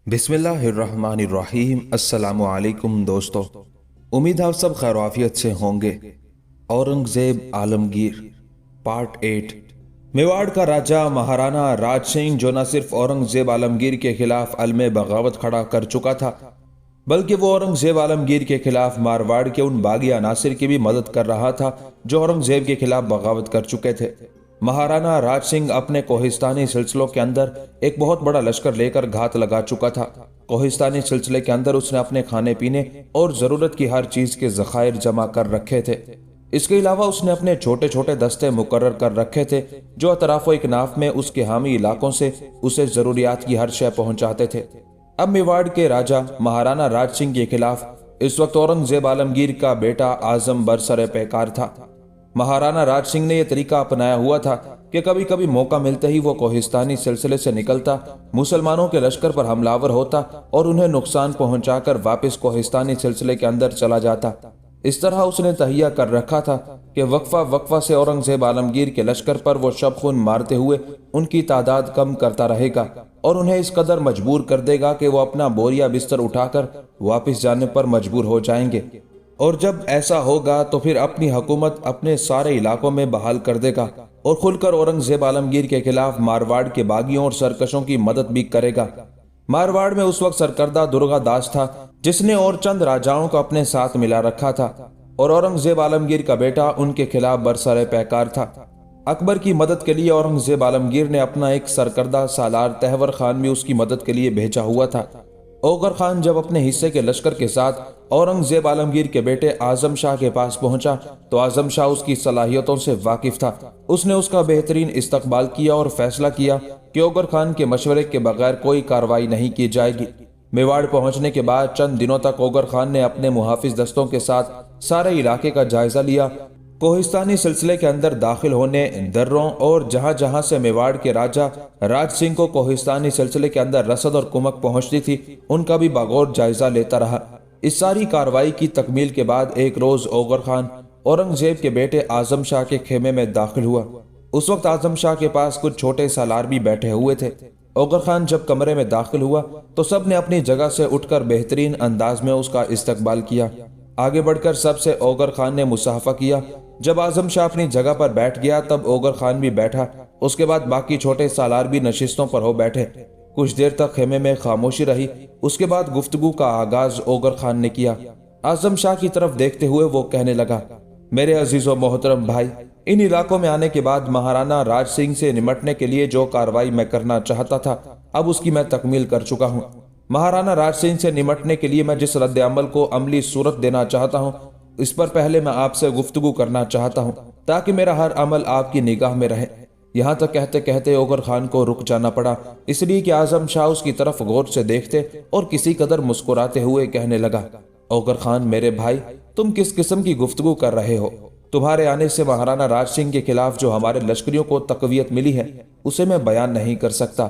बिस्मिल्लाहिर्रहमानिर्रहीम। अस्सलामु अलैकुम दोस्तों, उम्मीद है आप सब खैर आफियत से होंगे। औरंगजेब आलमगीर पार्ट 8। मेवाड़ का राजा महाराणा राज सिंह जो न सिर्फ औरंगजेब आलमगीर के खिलाफ अलमे बगावत खड़ा कर चुका था, बल्कि वो औरंगजेब आलमगीर के खिलाफ मारवाड़ के उन बागी अनासिर की भी मदद कर रहा था जो औरंगजेब के खिलाफ बगावत कर चुके थे। महाराणा राज सिंह अपने कोहिस्तानी सिलसिलों के अंदर एक बहुत बड़ा लश्कर लेकर घात लगा चुका था। कोहिस्तानी सिलसिले के अंदर उसने अपने खाने पीने और जरूरत की हर चीज के जखायर जमा कर रखे थे। इसके अलावा उसने अपने छोटे छोटे दस्ते मुकर्रर कर रखे थे जो अतराफो इकनाफ में उसके हामी इलाकों से उसे जरूरियात की हर शय पहुंचाते थे। अब मेवाड़ के राजा महाराणा राज सिंह के खिलाफ इस वक्त औरंगजेब आलमगीर का बेटा आजम बरसरे पैकार था। महाराणा राज सिंह ने यह तरीका अपनाया हुआ था कि कभी कभी मौका मिलते ही वो कोहिस्तानी सिलसिले से निकलता, मुसलमानों के लश्कर पर हमलावर होता और उन्हें नुकसान पहुंचाकर वापस कोहिस्तानी सिलसिले के अंदर चला जाता। इस तरह उसने तहिया कर रखा था कि वक्फा वक्फा से औरंगजेब आलमगीर के लश्कर पर वो शब खून मारते हुए उनकी तादाद कम करता रहेगा और उन्हें इस कदर मजबूर कर देगा कि वो अपना बोरिया बिस्तर उठाकर वापस जाने पर मजबूर हो जाएंगे। और जब ऐसा होगा तो फिर अपनी हुकूमत अपने सारे इलाकों में बहाल कर देगा और खुलकर औरंगजेब आलमगीर के खिलाफ मारवाड़ के बागियों और सरकशों की मदद भी करेगा। मारवाड़ में उस वक्त सरकर्दा दुर्गा दास था जिसने और चंद राजाओं को अपने साथ मिला रखा था और औरंगजेब आलमगीर का बेटा उनके खिलाफ बरसरे पैकार था। अकबर की मदद के लिए औरंगजेब आलमगीर ने अपना एक सरकर्दा सालार तहवर खान भी उसकी मदद के लिए भेजा हुआ था। औगर खान जब अपने हिस्से के लश्कर के साथ औरंगजेब आलमगीर के बेटे आजम शाह के पास पहुंचा तो आजम शाह उसकी सलाहियतों से वाकिफ था। उसने उसका बेहतरीन इस्तकबाल किया और फैसला किया कि औगर खान के मशवरे के बगैर कोई कार्रवाई नहीं की जाएगी। मेवाड़ पहुंचने के बाद चंद दिनों तक औगर खान ने अपने मुहाफिज दस्तों के साथ सारे इलाके का जायजा लिया। कोहिस्तानी सिलसिले के अंदर दाखिल होने दर्रों और जहां जहां से मेवाड़ के राजा राज सिंह को कोहिस्तानी सिलसिले के अंदर रसद और कुमक पहुंचती थी, उनका भी बगौर जायजा लेता रहा। इस सारी कार्रवाई की तकमील के बाद एक रोज औगर खान औरंगजेब के बेटे आजम शाह के खेमे में दाखिल हुआ। उस वक्त आजम शाह के पास कुछ छोटे सालार भी बैठे हुए थे। औगर खान जब कमरे में दाखिल हुआ तो सब ने अपनी जगह से उठकर बेहतरीन अंदाज में उसका इस्तकबाल किया। आगे बढ़कर सबसे औगर खान ने मुसाफा किया। जब आजम शाह अपनी जगह पर बैठ गया तब औगर खान भी बैठा। उसके बाद बाकी छोटे सालार भी नशिस्तों पर हो बैठे। कुछ देर तक खेमे में खामोशी रही। उसके बाद गुफ्तगू का आगाज औगर खान ने किया। आजम शाह की तरफ देखते हुए वो कहने लगा, मेरे अजीज व मोहतरम भाई, इन इलाकों में आने के बाद महाराणा राज सिंह से निमटने के लिए जो कार्रवाई मैं करना चाहता था अब उसकी मैं तकमील कर चुका हूँ। महाराणा राज सिंह से निमटने के लिए मैं जिस रद्द अमल को अमली सूरत देना चाहता हूँ इस पर पहले मैं आपसे गुफ्तगू करना चाहता हूँ ताकि मेरा हर अमल आपकी निगाह में रहे। यहाँ तक कहते कहते औगर खान को रुक जाना पड़ा, इसलिए कि आजम शाह उसकी तरफ गौर से देखते और किसी कदर मुस्कुराते हुए कहने लगा, औगर खान मेरे भाई, तुम किस किस्म की गुफ्तगू कर रहे हो? तुम्हारे आने से महाराणा राज सिंह के खिलाफ जो हमारे लश्करियों को तकवियत मिली है उसे मैं बयान नहीं कर सकता।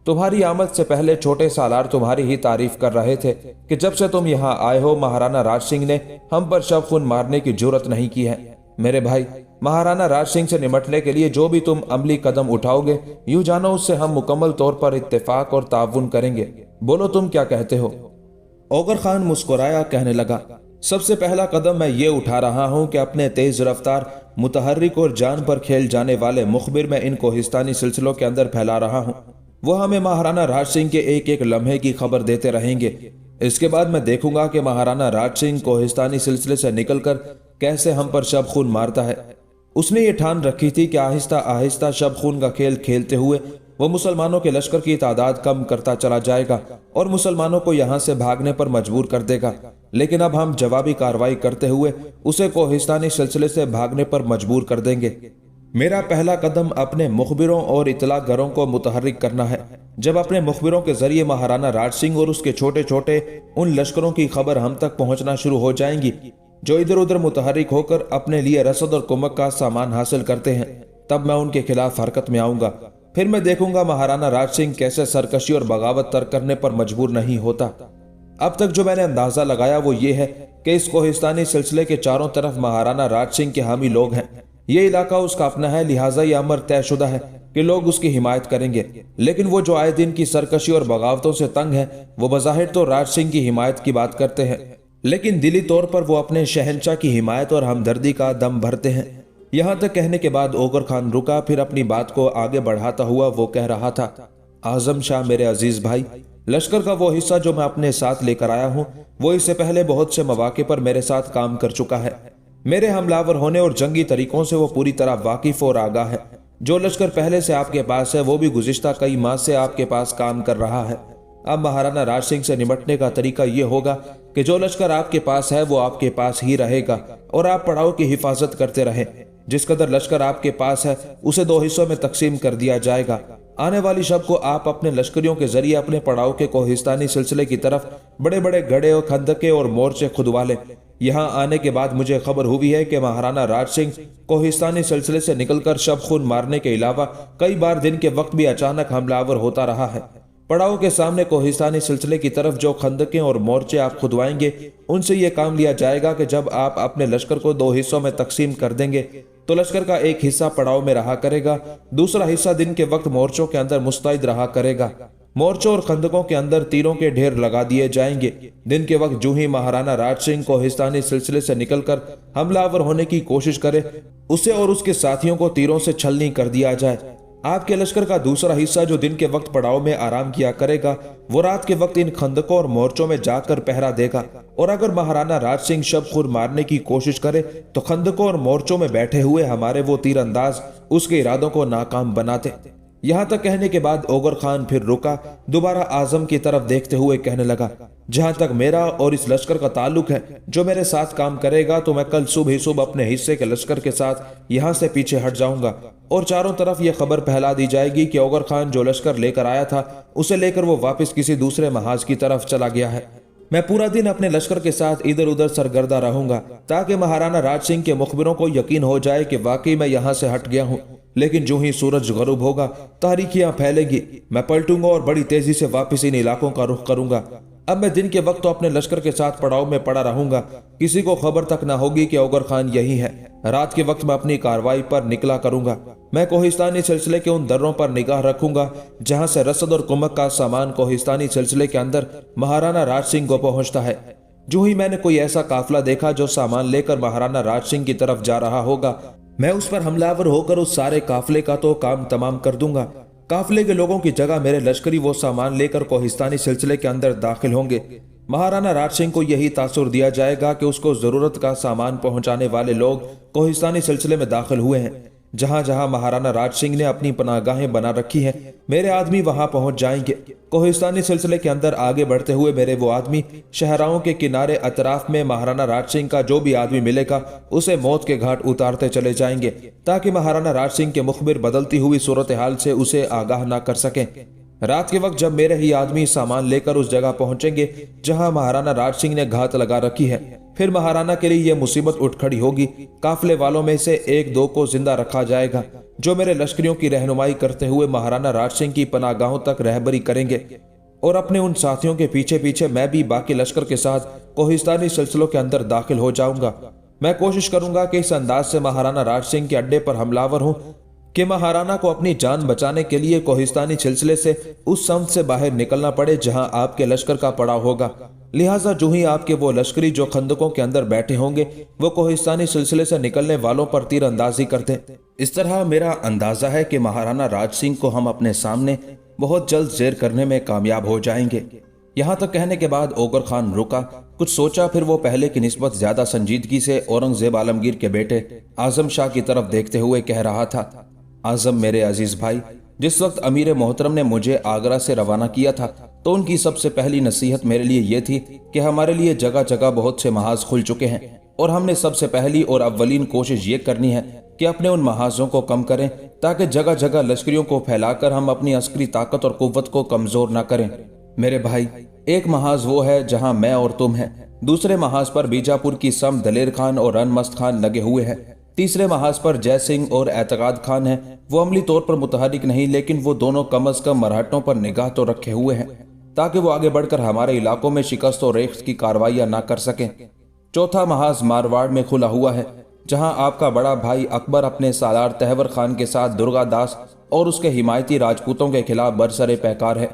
तुम्हारी आमद से पहले छोटे सालार तुम्हारी ही तारीफ कर रहे थे कि जब से तुम यहाँ आए हो महाराणा राज सिंह ने हम पर शब खून मारने की जुर्रत नहीं की है। मेरे भाई, महाराणा राज सिंह से निमटने के लिए जो भी तुम अमली कदम उठाओगे यूं जानो उससे हम मुकम्मल तौर पर इत्तेफाक और ताउन करेंगे। बोलो तुम क्या कहते हो? औगर खान मुस्कुराया, कहने लगा, सबसे पहला कदम मैं ये उठा रहा हूँ कि अपने तेज रफ्तार मुतहर्रिक और जान पर खेल जाने वाले मुखबिर में इन कोहिस्तानी सिलसिलों के अंदर फैला रहा हूँ। वो हमें महाराणा राज सिंह के एक एक लम्हे की खबर देते रहेंगे। इसके बाद मैं देखूंगा कि महाराणा राज सिंह कोहिस्तानी सिलसिले से निकलकर कैसे हम पर शब खून मारता है। उसने ये ठान रखी थी कि आहिस्ता आहिस्ता शब खून का खेल खेलते हुए वो मुसलमानों के लश्कर की तादाद कम करता चला जाएगा और मुसलमानों को यहाँ से भागने पर मजबूर कर देगा। लेकिन अब हम जवाबी कार्रवाई करते हुए उसे कोहिस्तानी सिलसिले से भागने पर मजबूर कर देंगे। मेरा पहला कदम अपने मुखबिरों और इतलागरों को मुतहर्रिक करना है। जब अपने मुखबिरों के जरिए महाराणा राज सिंह और उसके छोटे छोटे उन लश्करों की खबर हम तक पहुंचना शुरू हो जाएंगी जो इधर उधर मुतहर्रिक होकर अपने लिए रसद और कुमक का सामान हासिल करते हैं, तब मैं उनके खिलाफ हरकत में आऊंगा। फिर मैं देखूंगा महाराणा राज सिंह कैसे सरकशी और बगावत तर्क करने पर मजबूर नहीं होता। अब तक जो मैंने अंदाजा लगाया वो ये है कि इस कोहिस्तानी सिलसिले के चारों तरफ महाराणा राज सिंह के हामी लोग हैं। ये इलाका उसका अपना है, लिहाजा ये अमर तयशुदा है कि लोग उसकी हिमायत करेंगे। लेकिन वो जो आए दिन की सरकशी और बगावतों से तंग है, वो बज़ाहिर तो राज सिंह की हिमायत की बात करते हैं, लेकिन दिली तौर पर वो अपने शहंशाह की हिमायत और हमदर्दी का दम भरते हैं। यहाँ तक कहने के बाद ओगर खान रुका, फिर अपनी बात को आगे बढ़ाता हुआ वो कह रहा था, आजम शाह मेरे अजीज भाई, लश्कर का वो हिस्सा जो मैं अपने साथ लेकर आया हूँ, वो इससे पहले बहुत से मौके पर मेरे साथ काम कर चुका है। मेरे हमलावर होने और जंगी तरीकों से वो पूरी तरह वाकिफ और आगाह है। जो लश्कर पहले से आपके पास है, वो भी गुज़िश्ता कई माह से आपके पास काम कर रहा है। अब महाराणा राज सिंह से निपटने का तरीका ये होगा कि जो लश्कर आपके पास है वो आपके पास ही रहेगा और आप पड़ाव की हिफाजत करते रहें। जिस कदर लश्कर आपके पास है उसे 2 हिस्सों में तकसीम कर दिया जाएगा। आने वाली शब को आप अपने लश्करियों के जरिए अपने पड़ाव के कोहिस्तानी सिलसिले की तरफ बड़े बड़े गढ़े और खंदके और मोर्चे खुदवा लें। यहाँ आने के बाद मुझे खबर हुई है कि महाराणा राज सिंह कोहिस्तानी सिलसिले से निकलकर शब खून मारने के अलावा कई बार दिन के वक्त भी अचानक हमलावर होता रहा है। पड़ाव के सामने कोहिस्तानी सिलसिले की तरफ जो खंदकें और मोर्चे आप खुदवाएंगे, उनसे यह काम लिया जाएगा कि जब आप अपने लश्कर को 2 हिस्सों में तकसीम कर देंगे तो लश्कर का एक हिस्सा पड़ाव में रहा करेगा, दूसरा हिस्सा दिन के वक्त मोर्चों के अंदर मुस्तैद रहा करेगा। मोर्चों और खंदकों के अंदर तीरों के ढेर लगा दिए जाएंगे। दिन के वक्त जो ही महाराणा राज सिंह कोहिस्तानी सिलसिले से निकलकर हमलावर होने की कोशिश करे, उसे और उसके साथियों को तीरों से छलनी कर दिया जाए। आपके लश्कर का दूसरा हिस्सा जो दिन के वक्त पड़ाव में आराम किया करेगा, वो रात के वक्त इन खंदकों और मोर्चों में जाकर पहरा देगा, और अगर महाराणा राज सिंह शब खुद मारने की कोशिश करे तो खंदकों और मोर्चों में बैठे हुए हमारे वो तीरंदाज उसके इरादों को नाकाम बनाते। यहाँ तक कहने के बाद ओगर खान फिर रुका, दोबारा आजम की तरफ देखते हुए कहने लगा, जहां तक मेरा और इस लश्कर का ताल्लुक है, जो मेरे साथ काम करेगा तो मैं कल सुबह ही सुबह अपने हिस्से के लश्कर के साथ यहाँ से पीछे हट जाऊंगा और चारों तरफ यह खबर फैला दी जाएगी कि ओगर खान जो लश्कर लेकर आया था, उसे लेकर वो वापस किसी दूसरे महाज की तरफ चला गया है। मैं पूरा दिन अपने लश्कर के साथ इधर उधर सरगर्दा रहूंगा ताकि महाराणा राज सिंह के मुखबिरों को यकीन हो जाए कि वाकई मैं यहाँ से हट गया हूँ। लेकिन जो ही सूरज गरूब होगा, तारीखियां फैलेगी, मैं पलटूंगा और बड़ी तेजी से वापस इन इलाकों का रुख करूंगा। अब मैं दिन के वक्त तो अपने लश्कर के साथ पड़ाव में पड़ा रहूंगा, किसी को खबर तक ना होगी कि ओगर खान यही है। रात के वक्त मैं अपनी कार्रवाई पर निकला करूंगा। मैं कोहिस्तानी सिलसिले के उन दर्रों पर निगाह रखूंगा जहां से रसद और कुमक का सामान कोहिस्तानी सिलसिले के अंदर महाराणा राज सिंह को पहुंचता है। जो ही मैंने कोई ऐसा काफिला देखा जो सामान लेकर महाराणा राज सिंह की तरफ जा रहा होगा, मैं उस पर हमलावर होकर उस सारे काफिले का तो काम तमाम कर दूंगा। काफिले के लोगों की जगह मेरे लश्करी वो सामान लेकर कोहिस्तानी सिलसिले के अंदर दाखिल होंगे। महाराणा राज सिंह को यही तासुर दिया जाएगा कि उसको जरूरत का सामान पहुंचाने वाले लोग कोहिस्तानी सिलसिले में दाखिल हुए हैं। जहां जहां महाराणा राज सिंह ने अपनी पनाहगाहें बना रखी हैं, मेरे आदमी वहां पहुंच जाएंगे। कोहिस्तानी सिलसिले के अंदर आगे बढ़ते हुए मेरे वो आदमी शहराओं के किनारे अतराफ में महाराणा राज सिंह का जो भी आदमी मिलेगा उसे मौत के घाट उतारते चले जाएंगे, ताकि महाराणा राज सिंह के मुखबिर बदलती हुई सूरत हाल से उसे आगाह ना कर सकें। रात के वक्त जब मेरे ही आदमी सामान लेकर उस जगह पहुंचेंगे जहां महाराणा राज सिंह ने घात लगा रखी है, फिर महाराणा के लिए यह मुसीबत उठ खड़ी होगी। काफिले वालों में से 1-2 को जिंदा रखा जाएगा, जो मेरे लश्करियों की रहनुमाई करते हुए महाराणा राज सिंह की पनाहगाहों तक रहबरी करेंगे, और अपने उन साथियों के पीछे पीछे मैं भी बाकी लश्कर के साथ कोहिस्तानी सिलसिलों के अंदर दाखिल हो जाऊंगा। मैं कोशिश करूंगा कि इस अंदाज से महाराणा राज सिंह के अड्डे पर हमलावर हूं कि महाराणा को अपनी जान बचाने के लिए कोहिस्तानी सिलसिले से उस सम्त से बाहर निकलना पड़े जहां आपके लश्कर का पड़ाव होगा। लिहाजा जो ही आपके वो लश्करी जो खंदकों के अंदर बैठे होंगे वो कोहिस्तानी सिलसिले से निकलने वालों पर तीर अंदाजी करते। इस तरह मेरा अंदाजा है कि महाराणा राज सिंह को हम अपने सामने बहुत जल्द जेर करने में कामयाब हो जाएंगे। यहाँ तक कहने के बाद ओगर खान रुका, कुछ सोचा, फिर वो पहले की निस्बत ज्यादा संजीदगी से औरंगजेब आलमगीर के बेटे आजम शाह की तरफ देखते हुए कह रहा था, आजम मेरे अजीज भाई, जिस वक्त अमीर मोहतरम ने मुझे आगरा से रवाना किया था तो उनकी सबसे पहली नसीहत मेरे लिए ये थी कि हमारे लिए जगह जगह बहुत से महाज खुल चुके हैं और हमने सबसे पहली और अव्वलीन कोशिश ये करनी है कि अपने उन महाजों को कम करें ताकि जगह जगह लश्करियों को फैलाकर हम अपनी अस्करी ताकत और कुव्वत को कमजोर न करें। मेरे भाई, एक महाज वो है जहां मैं और तुम हैं, दूसरे महाज पर बीजापुर की सम दलेर खान और रनमस्त खान लगे हुए हैं, तीसरे महाज पर जय सिंह और एतकाद खान है। वो अमली तौर पर मुतहरिक नहीं, लेकिन वो दोनों कम अज कम मराठों पर निगाह तो रखे हुए हैं ताकि वो आगे बढ़कर हमारे इलाकों में शिकस्त और रेख्त की कार्रवाइयां ना कर सकें। चौथा महाज मारवाड़ में खुला हुआ है, जहां आपका बड़ा भाई अकबर अपने सालार तहवर खान के साथ दुर्गा दास और उसके हिमायती राजपूतों के खिलाफ बरसरे पैकार है।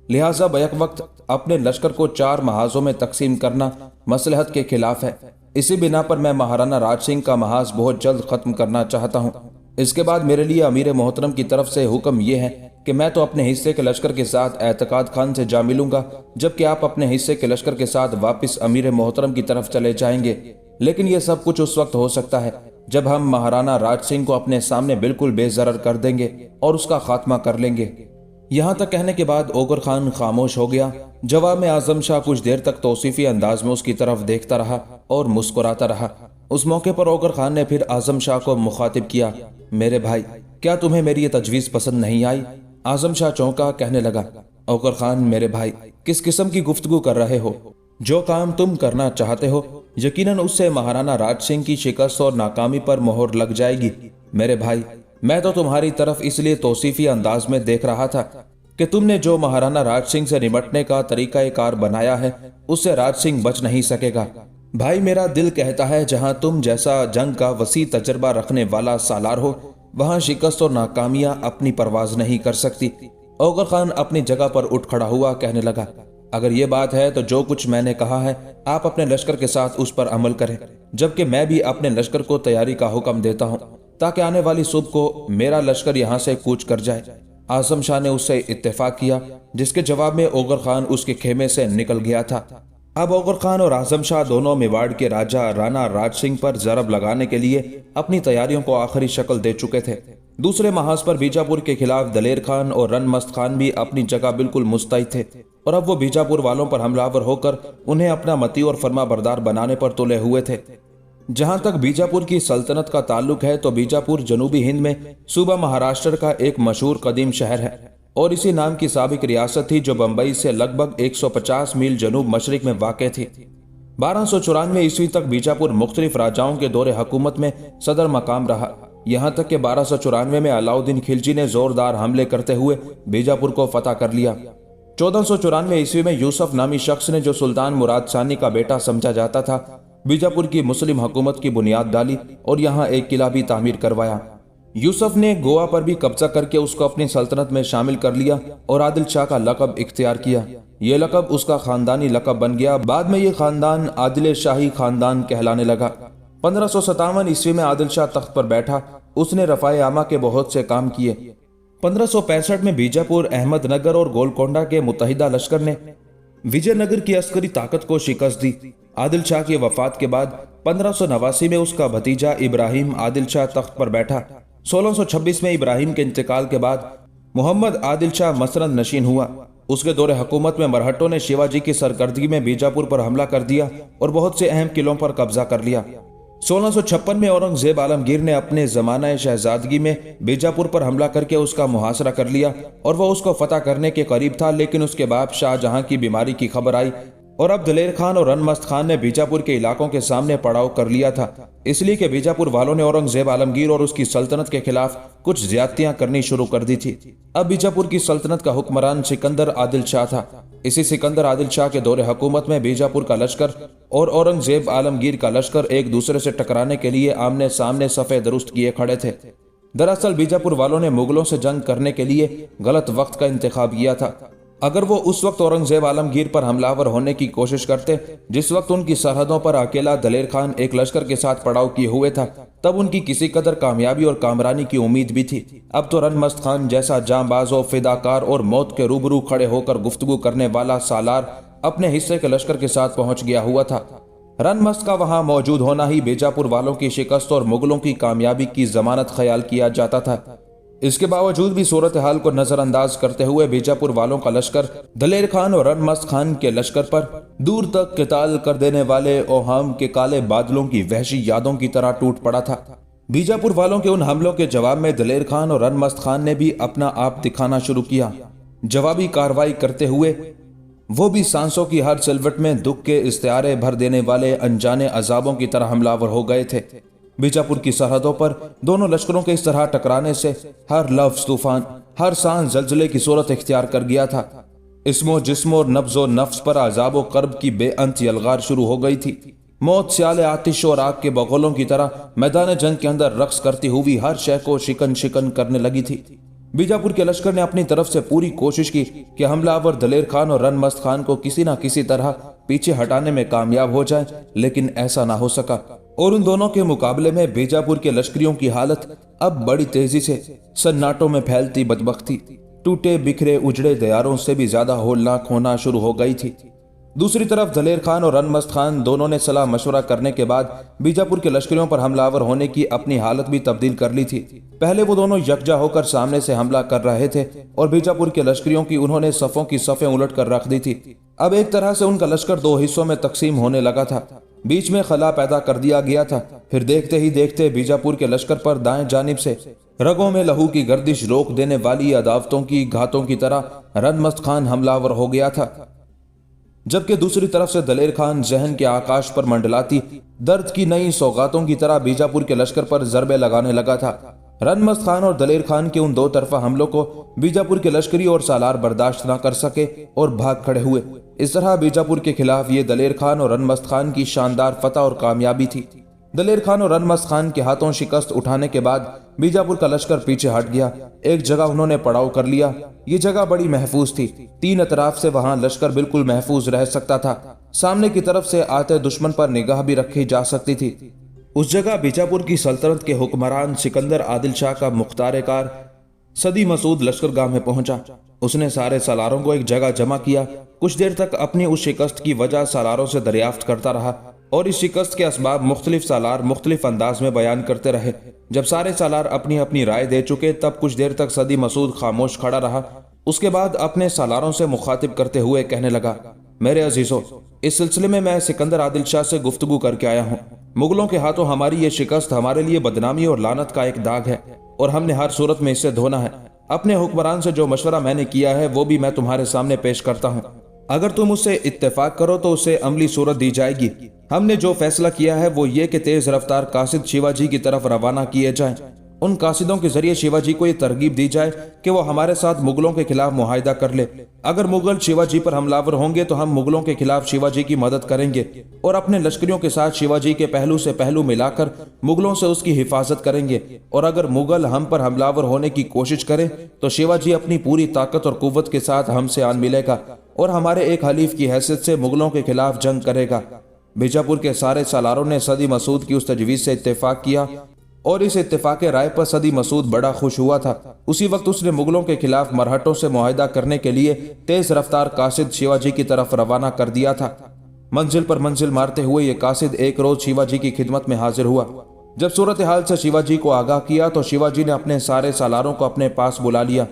लिहाजा बैक वक्त अपने लश्कर को 4 महाजों में तकसीम करना मसलहत के खिलाफ है। इसी बिना पर मैं महाराणा राज सिंह का महाज बहुत जल्द खत्म करना चाहता हूँ। इसके बाद मेरे लिए अमीर मोहतरम की तरफ से हुक्म यह है कि मैं तो अपने हिस्से के लश्कर के साथ एतकाद खान से जा मिलूंगा, जबकि आप अपने हिस्से के लश्कर के साथ वापस अमीर मोहतरम की तरफ चले जाएंगे। लेकिन यह सब कुछ उस वक्त हो सकता है जब हम महाराणा राज सिंह को अपने सामने बिल्कुल बेजरर कर देंगे और उसका खात्मा कर लेंगे। यहाँ तक कहने के बाद ओगर खान खामोश हो गया। जवाब में आजम शाह कुछ देर तक तौसीफी अंदाज में उसकी तरफ देखता रहा और मुस्कुराता रहा। उस मौके पर ओगर खान ने फिर आजम शाह को मुखातिब किया, मेरे भाई, क्या तुम्हें मेरी ये तजवीज पसंद नहीं आई? आजम शाह चौंका, कहने लगा, ओगर खान मेरे भाई, किस किस्म की गुफ्तगू कर रहे हो? जो काम तुम करना चाहते हो यकीनन उससे महाराणा राज सिंह की शिकस्त और नाकामी पर मोहर लग जाएगी। मेरे भाई, मैं तो तुम्हारी तरफ इसलिए तौसीफी अंदाज में देख रहा था कि तुमने जो महाराणा राज सिंह से निपटने का तरीका कार बनाया है उससे राज सिंह बच नहीं सकेगा। भाई, मेरा दिल कहता है जहां तुम जैसा जंग का वसी तजर्बा रखने वाला सालार हो, वहां शिकस्त और नाकामियां अपनी परवाज नहीं कर सकती। ओगर खान अपनी जगह पर उठ खड़ा हुआ, कहने लगा, अगर ये बात है तो जो कुछ मैंने कहा है आप अपने लश्कर के साथ उस पर अमल करें, जबकि मैं भी अपने लश्कर को तैयारी का हुक्म देता हूँ ताकि आने वाली सुबह को मेरा लश्कर यहाँ से कूच कर जाए। आजम शाह ने उससे इत्तेफाक किया, जिसके जवाब में ओगर खान उसके खेमे से निकल गया था। अब ओगर खान और आजम शाह दोनों मेवाड़ के राजा राणा राज सिंह पर जरब लगाने के लिए अपनी तैयारियों को आखिरी शक्ल दे चुके थे। दूसरे महाज पर बीजापुर के खिलाफ दलेर खान और रनमस्त खान भी अपनी जगह बिल्कुल मुस्तैद थे और अब वो बीजापुर वालों पर हमलावर होकर उन्हें अपना मती और फरमा बरदार बनाने पर तुले हुए थे। जहां तक बीजापुर की सल्तनत का ताल्लुक है तो बीजापुर जनूबी हिंद में सूबा महाराष्ट्र का एक मशहूर कदीम शहर है और इसी नाम की साबिक रियासत थी जो बंबई से लगभग 150 मील जनूब मशरिक में वाक़ थी। 1294 ईस्वी तक बीजापुर मुख्तलिफ राजाओं के दौरे हुकूमत में सदर मकाम रहा, यहाँ तक कि 1294 में अलाउद्दीन खिलजी ने जोरदार हमले करते हुए बीजापुर को फतह कर लिया। 1494 ईस्वी में यूसुफ नामी शख्स ने, जो सुल्तान मुराद सानी का बेटा समझा जाता था, बीजापुर की मुस्लिम हुकूमत की बुनियाद डाली और यहाँ एक किला भी तामीर करवाया। यूसुफ ने गोवा पर भी कब्जा करके उसको अपनी सल्तनत में शामिल कर लिया और आदिल शाह का लकब इख्तियार किया। ये लकब उसका खानदानी लकब बन गया। बाद में ये खानदान आदिल शाही खानदान कहलाने लगा। 1557 ईस्वी में आदिल शाह तख्त पर बैठा। उसने रफाए आमा के बहुत से काम किए। 1565 में बीजापुर, अहमदनगर और गोलकोंडा के मुत्तहिदा लश्कर ने विजयनगर की अस्करी ताकत को शिकस्त दी। आदिल शाह की वफात के बाद 1589 में उसका भतीजा इब्राहिम आदिल शाह तख्त पर बैठा। 1626 में इब्राहिम के इंतकाल के बाद मोहम्मद आदिल शाह मसरत नशीन हुआ। उसके दौरे हुकूमत में मरहटों ने शिवाजी की सरकर्दगी में बीजापुर पर हमला कर दिया और बहुत से अहम किलों पर कब्जा कर लिया। 1656 में औरंगजेब आलमगीर ने अपने जमाना शहजादगी में बीजापुर पर हमला करके उसका मुहासरा कर लिया और वह उसको फतह करने के करीब था, लेकिन उसके बाद शाहजहां की बीमारी की खबर आई और अब दलेर खान और रनमस्त खान ने बीजापुर के इलाकों के सामने पड़ाव कर लिया था, इसलिए कि बीजापुर वालों ने औरंगजेब आलमगीर और उसकी सल्तनत के खिलाफ कुछ ज्यादतियां करनी शुरू कर दी थी। अब बीजापुर की सल्तनत का हुक्मरान सिकंदर आदिल शाह था। इसी सिकंदर आदिल शाह के दौरे हुकूमत में बीजापुर का लश्कर और औरंगजेब आलमगीर का लश्कर एक दूसरे से टकराने के लिए आमने सामने सफ़े दुरुस्त किए खड़े थे। दरअसल बीजापुर वालों ने मुगलों से जंग करने के लिए गलत वक्त का इंतखाब किया था। अगर वो उस वक्त औरंगजेब आलमगीर पर हमलावर होने की कोशिश करते जिस वक्त उनकी सरहदों पर अकेला दलेर खान एक लश्कर के साथ पड़ाव किए हुए था, तब उनकी किसी कदर कामयाबी और कामरानी की उम्मीद भी थी। अब तो रनमस्त खान जैसा जांबाज और फिदाकार और मौत के रूबरू खड़े होकर गुफ्तगू करने वाला सालार अपने हिस्से के लश्कर के साथ पहुंच गया हुआ था। रनमस्त का वहां मौजूद होना ही बीजापुर वालों की शिकस्त और मुगलों की कामयाबी की जमानत ख्याल किया जाता था। इसके बावजूद भी सूरत हाल को नजरअंदाज करते हुए बीजापुर वालों का लश्कर दलेर खान और रनमस्त खान के लश्कर पर दूर तक क़िताल कर देने वाले ओहाम के काले बादलों की वहशी यादों की तरह टूट पड़ा था। बीजापुर वालों के उन हमलों के जवाब में दलेर खान और रनमस्त खान ने भी अपना आप दिखाना शुरू किया। जवाबी कार्रवाई करते हुए वो भी सांसों की हर सिलवट में दुख के इस्तिआरे भर देने वाले अनजाने अजाबों की तरह हमलावर हो गए थे। बीजापुर की सरहदों पर दोनों लश्करों के इस तरह टकराने से हर लफ्ज तूफान, हर सांस जल्जले की सूरत इख्तियार कर गया था। इस्मो जिस्मो और नब्जो नफ्स पर अजाब व कर्ब की बेअंत यलगार शुरू हो गई थी। موت سیال آتش اور آگ کے بغولوں کی طرح میدان جنگ کے اندر رقص کرتی ہوئی ہر شے کو شکن شکن کرنے لگی تھی۔ بیجاپور کے لشکر نے اپنی طرف سے پوری کوشش کی کہ حملہ آور دلیر خان اور رن مست خان کو کسی نہ کسی طرح پیچھے ہٹانے میں کامیاب ہو جائے، لیکن ایسا نہ ہو سکا، اور ان دونوں کے مقابلے میں بیجاپور کے لشکریوں کی حالت اب بڑی تیزی سے سناٹوں میں پھیلتی بدبختی، ٹوٹے بکھرے اجڑے دیاروں سے بھی زیادہ ہولناک ہونا شروع ہو گئی تھی۔ دوسری طرف دلیر خان اور رن مست خان دونوں نے صلاح مشورہ کرنے کے بعد بیجاپور کے لشکریوں پر حملہ آور ہونے کی اپنی حالت بھی تبدیل کر لی تھی۔ پہلے وہ دونوں یکجا ہو کر سامنے سے حملہ کر رہے تھے اور بیجاپور کے لشکریوں کی انہوں نے صفوں کی صفیں الٹ کر رکھ دی تھی۔ اب ایک طرح سے ان کا لشکر دو حصوں میں تقسیم ہونے لگا تھا، بیچ میں خلا پیدا کر دیا گیا تھا۔ پھر دیکھتے ہی دیکھتے بیجاپور کے لشکر پر دائیں جانب سے رگوں میں لہو کی گردش روک دینے والی عداوتوں کی گھاتوں کی طرح رن مست خان حملہ آور ہو گیا تھا، جبکہ دوسری طرف سے دلیر خان ذہن کے آکاش پر منڈلاتی درد کی نئی سوغاتوں کی طرح بیجاپور کے لشکر پر ضربے لگانے لگا تھا۔ رن مست خان اور دلیر خان کے ان دو طرفہ حملوں کو بیجاپور کے لشکری اور سالار برداشت نہ کر سکے اور بھاگ کھڑے ہوئے۔ اس طرح بیجاپور کے خلاف یہ دلیر خان اور رن مست خان کی شاندار فتح اور کامیابی تھی۔ دلیر خان اور رن مست خان کے ہاتھوں شکست اٹھانے کے بعد بیجاپور کا لشکر پیچھے ہٹ گیا۔ ایک جگہ انہوں نے پڑاؤ کر لیا، یہ جگہ بڑی محفوظ تھی، تین اطراف سے وہاں لشکر بالکل محفوظ رہ سکتا تھا، سامنے کی طرف سے آتے دشمن پر نگاہ بھی رکھی جا سکتی تھی۔ اس جگہ بیجاپور کی سلطنت کے حکمران سکندر عادل شاہ کا مختار کار صدی مسعود لشکرگاہ میں پہنچا۔ اس نے سارے سالاروں کو ایک جگہ جمع کیا، کچھ دیر تک اپنی اس شکست کی وجہ سالاروں سے دریافت کرتا رہا اور اس شکست کے اسباب مختلف سالار مختلف انداز میں بیان کرتے رہے۔ جب سارے سالار اپنی اپنی رائے دے چکے تب کچھ دیر تک صدی مسعود خاموش کھڑا رہا۔ اس کے بعد اپنے سالاروں سے مخاطب کرتے ہوئے کہنے لگا، میرے عزیزو، اس سلسلے میں سکندر عادل شاہ سے گفتگو کر کے آیا ہوں۔ مغلوں کے ہاتھوں ہماری یہ شکست ہمارے لیے بدنامی اور لعنت کا ایک داغ ہے اور ہم نے ہر صورت میں اسے دھونا ہے۔ اپنے حکمران سے جو مشورہ میں نے کیا ہے وہ بھی میں تمہارے سامنے پیش کرتا ہوں، اگر تم اس سے اتفاق کرو تو اسے عملی صورت دی جائے گی۔ ہم نے جو فیصلہ کیا ہے وہ یہ کہ تیز رفتار قاصد شیواجی کی طرف روانہ کیے جائیں۔ ان قاصدوں کے ذریعے شیواجی کو یہ ترغیب دی جائے کہ وہ ہمارے ساتھ مغلوں کے خلاف معاہدہ کر لے۔ اگر مغل شیواجی پر حملہ آور ہوں گے تو ہم مغلوں کے خلاف شیواجی کی مدد کریں گے اور اپنے لشکریوں کے ساتھ شیواجی کے پہلو سے پہلو ملا کر مغلوں سے اس کی حفاظت کریں گے، اور اگر مغل ہم پر حملہ آور ہونے کی کوشش کریں تو شیواجی اپنی پوری طاقت اور قوت کے ساتھ ہم سے آن ملے گا اور ہمارے ایک حلیف کی حیثیت سے مغلوں کے خلاف جنگ کرے گا۔ بیجاپور کے سارے سالاروں نے صدی مسعود کی اس تجویز سے اتفاق کیا اور اس اتفاق رائے پر صدی مسعود بڑا خوش ہوا تھا۔ اسی وقت اس نے مغلوں کے خلاف مرہٹوں سے معاہدہ کرنے کے لیے تیز رفتار قاصد شیواجی کی طرف روانہ کر دیا تھا۔ منزل پر منزل مارتے ہوئے یہ قاصد ایک روز شیواجی کی خدمت میں حاضر ہوا۔ جب صورتحال سے شیواجی کو آگاہ کیا تو شیواجی نے اپنے سارے سالاروں کو اپنے پاس بلا لیا۔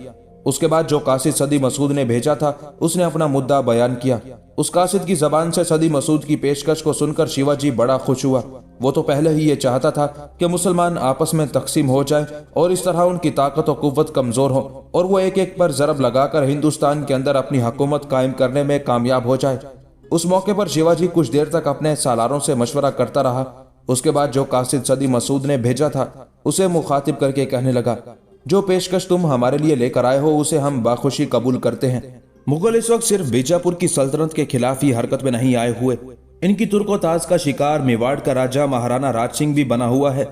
اس کے بعد جو قاصد صدی مسعود نے بھیجا تھا اس نے اپنا مدعا بیان کیا۔ اس قاصد کی زبان سے صدی مسعود کی پیشکش کو سن کر شیواجی بڑا خوش ہوا۔ وہ تو پہلے ہی یہ چاہتا تھا کہ مسلمان آپس میں تقسیم ہو جائیں اور اس طرح ان کی طاقت و قوت کمزور ہو اور وہ ایک ایک پر ضرب لگا کر ہندوستان کے اندر اپنی حکومت قائم کرنے میں کامیاب ہو جائے۔ اس موقع پر شیواجی کچھ دیر تک اپنے سالاروں سے مشورہ کرتا رہا۔ اس کے بعد جو قاصد صدی مسعود نے بھیجا تھا اسے مخاطب کر کے کہنے لگا، جو پیشکش تم ہمارے لیے لے کر آئے ہو اسے ہم باخوشی قبول کرتے ہیں۔ مغل اس وقت صرف بیجاپور کی سلطنت کے خلاف ہی حرکت میں نہیں آئے ہوئے، ان کی ترک و تاز کا شکار میواڑ کا راجہ مہارانا راج سنگھ بھی بنا ہوا ہے۔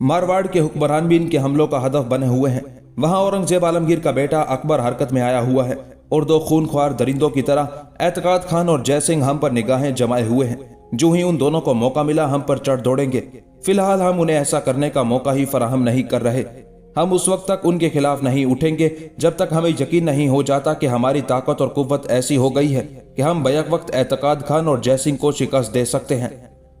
مارواڑ کے حکمران بھی ان کے حملوں کا ہدف بنے ہوئے ہیں۔ وہاں اورنگزیب عالمگیر کا بیٹا اکبر حرکت میں آیا ہوا ہے اور دو خون خوار درندوں کی طرح اعتقاد خان اور جے سنگھ ہم پر نگاہیں جمائے ہوئے ہیں۔ جو ہی ان دونوں کو موقع ملا ہم پر چڑھ دوڑیں گے۔ فی الحال ہم انہیں ایسا کرنے کا موقع ہی فراہم نہیں کر رہے۔ ہم اس وقت تک ان کے خلاف نہیں اٹھیں گے جب تک ہمیں یقین نہیں ہو جاتا کہ ہماری طاقت اور قوت ایسی ہو گئی ہے کہ ہم بیک وقت اعتقاد خان اور جے سنگھ کو شکست دے سکتے ہیں۔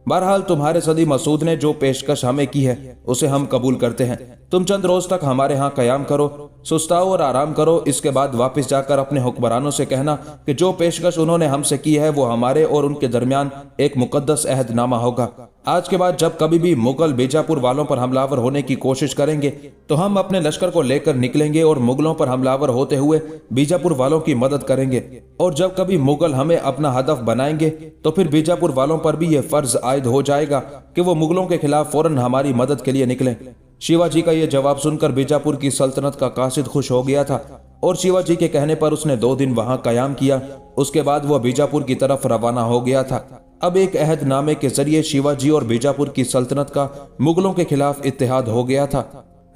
بہرحال تمہارے صدی مسعود نے جو پیشکش ہمیں کی ہے اسے ہم قبول کرتے ہیں۔ تم چند روز تک ہمارے ہاں قیام کرو، سستاؤ اور آرام کرو۔ اس کے بعد واپس جا کر اپنے حکمرانوں سے کہنا کہ جو پیشکش انہوں نے ہم سے کی ہے وہ ہمارے اور ان کے درمیان ایک مقدس عہد نامہ ہوگا۔ آج کے بعد جب کبھی بھی مغل بیجاپور والوں پر حملہ آور ہونے کی کوشش کریں گے تو ہم اپنے لشکر کو لے کر نکلیں گے اور مغلوں پر حملہ آور ہوتے ہوئے بیجاپور والوں کی مدد کریں گے، اور جب کبھی مغل ہمیں اپنا ہدف بنائیں گے تو پھر بیجاپور والوں پر بھی یہ فرض عائد ہو جائے گا کہ وہ مغلوں کے خلاف فوراً ہماری مدد کے لیے نکلیں۔ شیواجی کا یہ جواب سن کر بیجاپور کی سلطنت کا قاصد خوش ہو گیا تھا اور شیواجی کے کہنے پر اس نے 2 دن وہاں قیام کیا۔ اس کے بعد وہ بیجاپور کی طرف روانہ ہو گیا تھا۔ अब एक अहद नामे के जरिए शिवाजी और बीजापुर की सल्तनत का मुगलों के खिलाफ इत्तेहाद हो गया था।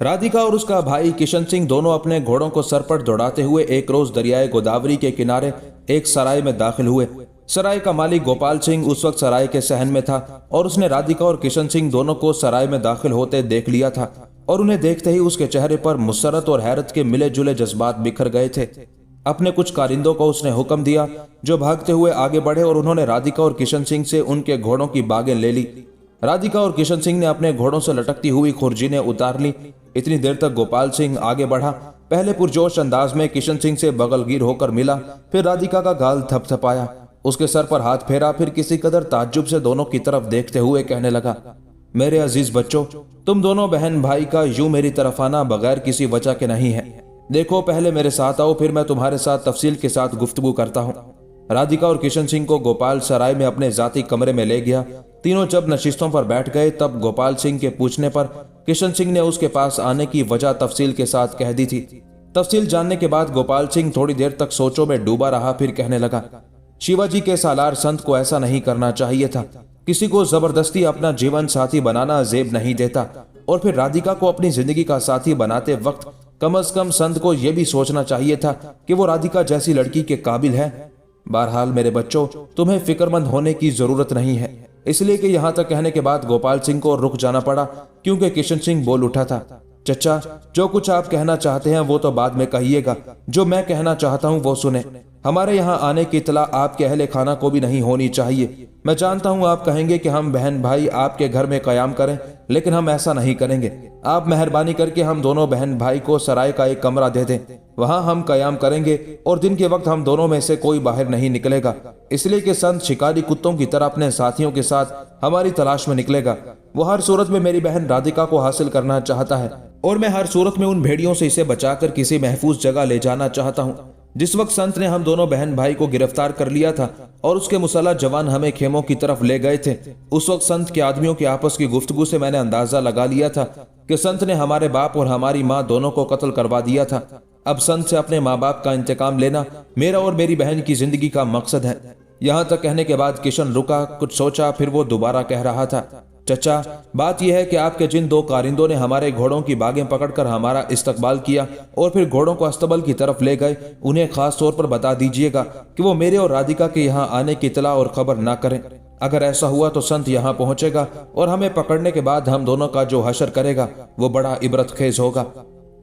राधिका और उसका भाई किशन सिंह दोनों अपने घोड़ों को सर पर दौड़ाते हुए एक रोज दरियाए गोदावरी के किनारे एक सराय में दाखिल हुए। सराय का मालिक गोपाल सिंह उस वक्त सराय के सहन में था और उसने राधिका और किशन सिंह दोनों को सराय में दाखिल होते देख लिया था और उन्हें देखते ही उसके चेहरे पर मुसरत और हैरत के मिले जुले जज्बात बिखर गए थे। अपने कुछ कारिंदों को उसने हुक्म दिया जो भागते हुए आगे बढ़े और उन्होंने राधिका और किशन सिंह से उनके घोड़ों की बागें ले ली। राधिका और किशन सिंह ने अपने घोड़ों से लटकती हुई खुरजीनें उतार ली। इतनी देर तक गोपाल सिंह आगे बढ़ा। पहले पुरजोश अंदाज में किशन सिंह से बगलगीर होकर मिला, फिर राधिका का गाल थपथपाया, उसके सर पर हाथ फेरा, फिर किसी कदर ताज्जुब से दोनों की तरफ देखते हुए कहने लगा, मेरे अजीज बच्चों, तुम दोनों बहन भाई का यूं मेरी तरफ आना बगैर किसी वजह के नहीं है। देखो, पहले मेरे साथ आओ, फिर मैं तुम्हारे साथ तफसील के साथ गुफ्तगू करता हूँ। राधिका और किशन सिंह को गोपाल सराय में अपने जाती कमरे में ले गया। तीनों जब नशिस्तों पर बैठ गए तब गोपाल सिंह के पूछने पर किशन सिंह ने उसके पास आने की वजह तफसील के साथ कह दी थी। तफसील जानने के बाद गोपाल सिंह थोड़ी देर तक सोचों में डूबा रहा, फिर कहने लगा, शिवाजी के सालार संत को ऐसा नहीं करना चाहिए था। किसी को जबरदस्ती अपना जीवन साथी बनाना जेब नहीं देता, और फिर राधिका को अपनी जिंदगी का साथी बनाते वक्त कम से कम संत को यह भी सोचना चाहिए था कि वो राधिका जैसी लड़की के काबिल है। बहरहाल मेरे बच्चों, तुम्हें फिक्रमंद होने की जरूरत नहीं है। इसलिए कि यहाँ तक कहने के बाद गोपाल सिंह को रुक जाना पड़ा, क्योंकि किशन सिंह बोल उठा था, चचा, जो कुछ आप कहना चाहते हैं वो तो बाद में कहिएगा, जो मैं कहना चाहता हूँ वो सुने। हमारे यहाँ आने की इतला आपके अहले खाना को भी नहीं होनी चाहिए। मैं जानता हूँ आप कहेंगे कि हम बहन भाई आपके घर में कयाम करें, लेकिन हम ऐसा नहीं करेंगे। आप मेहरबानी करके हम दोनों बहन भाई को सराय का एक कमरा दे दें, वहाँ हम कयाम करेंगे और दिन के वक्त हम दोनों में से कोई बाहर नहीं निकलेगा, इसलिए कि संत शिकारी कुत्तों की तरह अपने साथियों के साथ हमारी तलाश में निकलेगा। वो हर सूरत में मेरी बहन राधिका को हासिल करना चाहता है और मैं हर सूरत में उन भेड़ियों से इसे बचाकर किसी महफूज जगह ले जाना चाहता हूँ। जिस वक्त संत ने हम दोनों बहन भाई को गिरफ्तार कर लिया था और उसके मुसल्लह जवान हमें खेमों की तरफ ले गए थे, उस वक्त संत के आदमियों की आपस की गुफ्तगू से मैंने अंदाजा लगा लिया था कि संत ने हमारे बाप और हमारी माँ दोनों को कत्ल करवा दिया था। अब संत से अपने माँ बाप का इंतकाम लेना मेरा और मेरी बहन की जिंदगी का मकसद है। यहाँ तक कहने के बाद किशन रुका, कुछ सोचा, फिर वो दोबारा कह रहा था, चचा, बात यह है कि आपके जिन दो कारिंदों ने हमारे घोड़ों की बागें पकड़कर हमारा इस्तकबाल किया और फिर घोड़ों को अस्तबल की तरफ ले गए, उन्हें खास तौर पर बता दीजिएगा कि वो मेरे और राधिका के यहाँ आने की इतला और खबर ना करें। अगर ऐसा हुआ तो संत यहाँ पहुंचेगा और हमें पकड़ने के बाद हम दोनों का जो हशर करेगा वो बड़ा इबरत खेज होगा।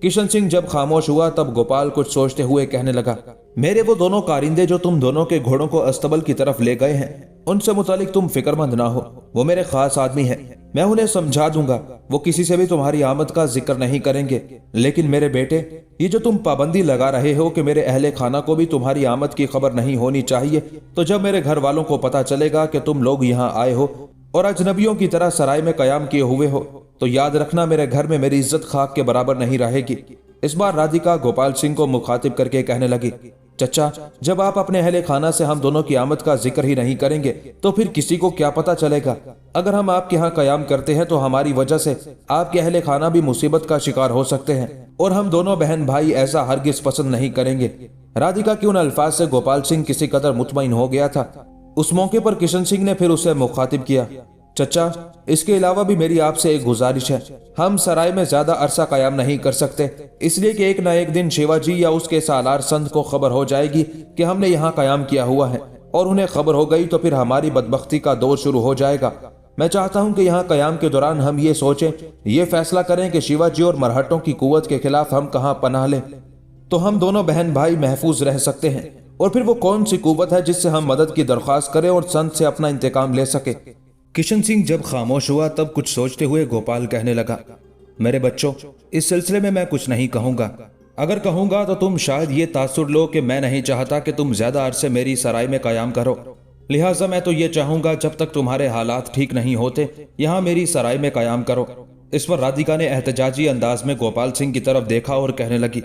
किशन सिंह जब खामोश हुआ तब गोपाल कुछ सोचते हुए कहने लगा, मेरे वो दोनों कारिंदे जो तुम दोनों के घोड़ों को अस्तबल की तरफ ले गए हैं, उनसे मुतालिक तुम फिक्रमंद ना हो। वो मेरे खास आदमी हैं, मैं उन्हें समझा दूंगा। वो किसी से भी तुम्हारी आमद का जिक्र नहीं करेंगे। लेकिन मेरे बेटे, ये जो तुम पाबंदी लगा रहे हो कि मेरे अहले खाना को भी तुम्हारी आमद की खबर नहीं होनी चाहिए, तो जब मेरे घर वालों को पता चलेगा कि तुम लोग यहाँ आए हो और अजनबियों की तरह सराय में कयाम किए हुए हो, तो याद रखना मेरे घर में मेरी इज्जत खाक के बराबर नहीं रहेगी। इस बार राधिका गोपाल सिंह को मुखातिब करके कहने लगी, चचा, जब आप अपने अहले खाना से हम दोनों की आमद का जिक्र ही नहीं करेंगे तो फिर किसी को क्या पता चलेगा। अगर हम आपके यहाँ कयाम करते हैं तो हमारी वजह से आपके अहले खाना भी मुसीबत का शिकार हो सकते हैं और हम दोनों बहन भाई ऐसा हरगिज पसंद नहीं करेंगे। राधिका के उन अल्फाज से गोपाल सिंह किसी कदर मुतमईन हो गया था। उस मौके पर किशन सिंह ने फिर उसे मुखातिब किया, चचा, इसके अलावा भी मेरी आपसे एक गुजारिश है। हम सराय में ज्यादा अरसा कयाम नहीं कर सकते, इसलिए कि एक न एक दिन शिवाजी या उसके सालार संत को खबर हो जाएगी कि हमने यहाँ कयाम किया हुआ है, और उन्हें खबर हो गई तो फिर हमारी बदबख्ती का दौर शुरू हो जाएगा। मैं चाहता हूँ कि यहाँ कयाम के दौरान हम ये सोचें, ये फैसला करें कि शिवाजी और मरहटों की कुव्वत के खिलाफ हम कहाँ पनाह लें, तो हम दोनों बहन भाई महफूज रह सकते हैं। और फिर वो कौन सी कुव्वत है जिससे हम मदद की दरख्वास्त करें और संत से अपना इंतकाम ले सके। किशन सिंह जब खामोश हुआ तब कुछ सोचते हुए गोपाल कहने लगा, मेरे बच्चों, इस सिलसिले में मैं कुछ नहीं कहूंगा। अगर कहूंगा तो तुम शायद ये तासुर लो कि मैं नहीं चाहता कि तुम ज्यादा अरसे मेरी सराय में कयाम करो। लिहाजा मैं तो ये चाहूंगा जब तक तुम्हारे हालात ठीक नहीं होते यहाँ मेरी सराय में कयाम करो। इस पर राधिका ने एहतजाजी अंदाज में गोपाल सिंह की तरफ देखा और कहने लगी,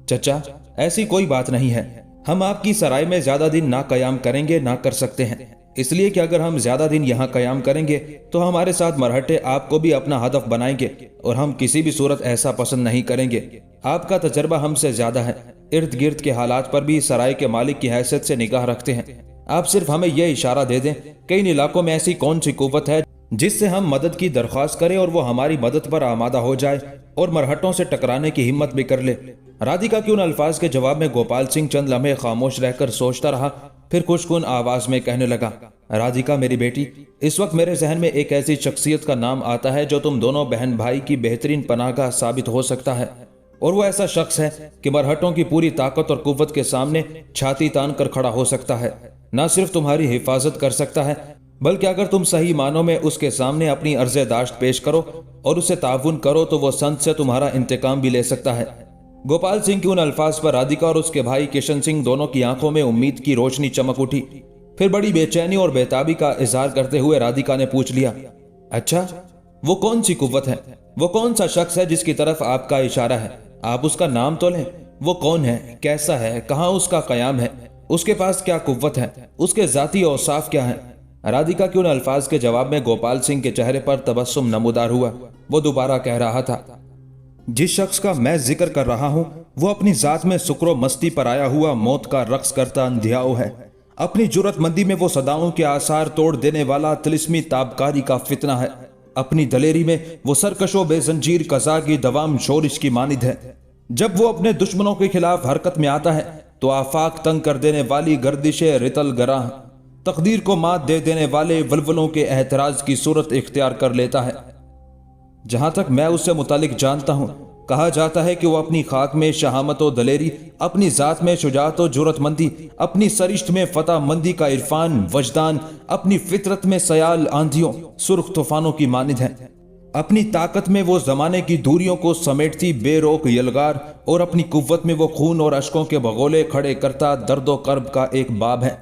चचा, ऐसी कोई बात नहीं है। हम आपकी सराय में ज्यादा दिन ना कयाम करेंगे, ना कर सकते हैं, इसलिए कि अगर हम ज्यादा दिन यहाँ कयाम करेंगे तो हमारे साथ मरहटे आपको भी अपना हदफ बनाएंगे और हम किसी भी सूरत ऐसा पसंद नहीं करेंगे। आपका तजर्बा हमसे ज्यादा है, इर्द गिर्द के हालात पर भी सराय के मालिक की हैसियत से निगाह रखते हैं। آپ صرف ہمیں یہ اشارہ دے دیں کہ ان علاقوں میں ایسی کون سی قوت ہے جس سے ہم مدد کی درخواست کریں اور وہ ہماری مدد پر آمادہ ہو جائے اور مرہٹوں سے ٹکرانے کی ہمت بھی کر لے۔ رادھیکا کے ان الفاظ کے جواب میں گوپال سنگھ چند لمحے خاموش رہ کر سوچتا رہا، پھر خوشگوار آواز میں کہنے لگا، رادھیکا میری بیٹی، اس وقت میرے ذہن میں ایک ایسی شخصیت کا نام آتا ہے جو تم دونوں بہن بھائی کی بہترین پناہ گاہ ثابت ہو سکتا ہے، اور وہ ایسا شخص ہے کہ مرہٹوں کی پوری طاقت اور قوت کے سامنے چھاتی تان کر کھڑا ہو سکتا ہے۔ نہ صرف تمہاری حفاظت کر سکتا ہے بلکہ اگر تم صحیح معنوں میں اس کے سامنے اپنی عرض داشت پیش کرو اور اسے تعاون کرو تو وہ سنت سے تمہارا انتقام بھی لے سکتا ہے۔ گوپال سنگھ کے ان الفاظ پر رادھیکا اور اس کے بھائی کشن سنگھ دونوں کی آنکھوں میں امید کی روشنی چمک اٹھی۔ پھر بڑی بے چینی اور بیتابی کا اظہار کرتے ہوئے رادھیکا نے پوچھ لیا، اچھا وہ کون سی قوت ہے؟ وہ کون سا شخص ہے جس کی طرف آپ کا اشارہ ہے؟ آپ اس کا نام تو لیں۔ وہ کون ہے؟ کیسا ہے؟ کہاں اس کا قیام ہے؟ اس کے پاس کیا قوت ہے؟ اس کے ذاتی اوصاف کیا ہیں؟ رادھیکا کے ان الفاظ کے جواب میں گوپال سنگھ کے چہرے پر تبسم نمودار ہوا۔ وہ دوبارہ کہہ رہا تھا، جس شخص کا میں ذکر کر رہا ہوں وہ اپنی ذات میں سکر و مستی پر آیا ہوا موت کا رقص کرتا اندھیاؤ ہے۔ اپنی جرأت مندی میں وہ صداؤں کے آثار توڑ دینے والا طلسمی تابکاری کا فتنہ ہے۔ اپنی دلیری میں وہ سرکش و بے زنجیر قضا کی دوام شورش کی مانند ہے۔ جب وہ اپنے دشمنوں کے خلاف حرکت میں آتا ہے تو آفاق تنگ کر دینے والی گردش رتل گراں تقدیر کو مات دے دینے والے ولولوں کے احتراز کی صورت اختیار کر لیتا ہے۔ جہاں تک میں اس سے متعلق جانتا ہوں، کہا جاتا ہے کہ وہ اپنی خاک میں شہامت و دلیری، اپنی ذات میں شجاعت و جرأت مندی، اپنی سرشت میں فتح مندی کا عرفان وجدان، اپنی فطرت میں سیال آندھیوں سرخ طوفانوں کی مانند ہے۔ اپنی طاقت میں وہ زمانے کی دوریوں کو سمیٹتی بے روک یلغار، اور اپنی قوت میں وہ خون اور اشکوں کے بغولے کھڑے کرتا درد و کرب کا ایک باب ہے۔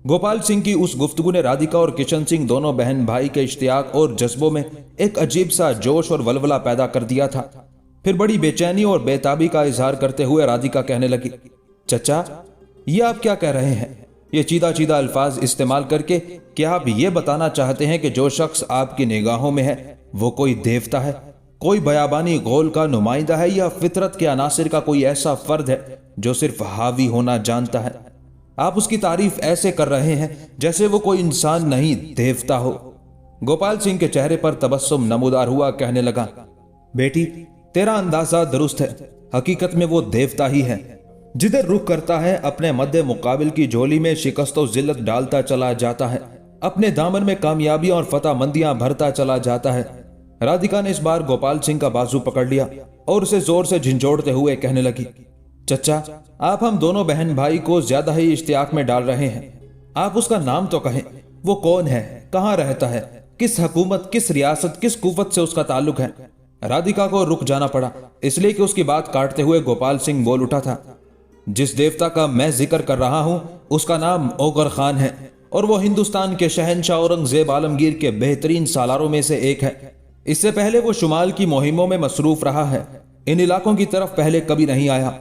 گوپال سنگھ کی اس گفتگو نے رادھیکا اور کشن سنگھ دونوں بہن بھائی کے اشتیاق اور جذبوں میں ایک عجیب سا جوش اور ولولہ پیدا کر دیا تھا۔ پھر بڑی بے چینی اور بیتابی کا اظہار کرتے ہوئے رادھیکا کہنے لگی، چچا یہ آپ کیا کہہ رہے ہیں؟ یہ چیدہ چیدہ الفاظ استعمال کر کے کیا آپ یہ بتانا چاہتے ہیں کہ جو شخص آپ کی نگاہوں میں ہے وہ کوئی دیوتا ہے، کوئی بیابانی غول کا نمائندہ ہے، یا فطرت کے عناصر کا کوئی ایسا فرد ہے جو صرف حاوی ہونا جانتا ہے؟ آپ اس کی تعریف ایسے کر رہے ہیں جیسے وہ کوئی انسان نہیں دیوتا ہو۔ گوپال سنگھ کے چہرے پر تبسم نمودار ہوا، کہنے لگا، بیٹی تیرا اندازہ درست ہے، حقیقت میں وہ دیوتا ہی ہے۔ جدھر رخ کرتا ہے اپنے مد مقابل کی جھولی میں شکست و ذلت ڈالتا چلا جاتا ہے، اپنے دامن میں کامیابیاں اور فتح مندیاں بھرتا چلا جاتا ہے۔ رادھیکا نے اس بار گوپال سنگھ کا بازو پکڑ لیا اور اسے زور سے جھنجھوڑتے ہوئے کہنے لگی، چچا آپ ہم دونوں بہن بھائی کو زیادہ ہی اشتیاق میں ڈال رہے ہیں۔ آپ اس کا نام تو کہیں، وہ کون ہے، کہاں رہتا ہے، کس حکومت، کس ریاست، کس قوت سے اس کا تعلق ہے؟ رادھیکا کو رک جانا پڑا، اس لیے کہ اس کی بات کاٹتے ہوئے گوپال سنگھ بول اٹھا تھا، جس دیوتا کا میں ذکر کر رہا ہوں اس کا نام اوغر خان ہے، اور وہ ہندوستان کے شہنشاہ اورنگزیب عالمگیر کے بہترین سالاروں میں سے ایک ہے۔ اس سے پہلے وہ شمال کی مہموں میں مصروف رہا ہے، ان علاقوں کی طرف پہلے کبھی نہیں آیا۔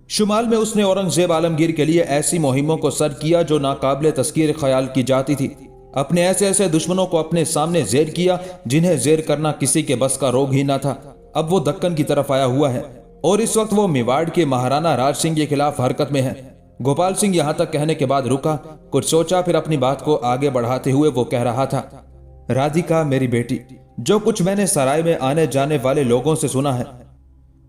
شمال میں اس نے اورنگزیب عالمگیر کے لیے ایسی مہموں کو سر کیا جو ناقابل تذکیر خیال کی جاتی تھی، اپنے ایسے دشمنوں کو اپنے سامنے زیر کیا جنہیں زیر کرنا کسی کے بس کا روگ ہی نہ تھا۔ اب وہ دکن کی طرف آیا ہوا ہے اور اس وقت وہ میواڑ کے مہارانا راج سنگھ کے خلاف حرکت میں ہے۔ گوپال سنگھ یہاں تک کہنے کے بعد رکا، کچھ سوچا، پھر اپنی بات کو آگے بڑھاتے ہوئے وہ کہہ رہا تھا، رادھیکا میری بیٹی، جو کچھ میں نے سرائے میں آنے جانے والے لوگوں سے سنا ہے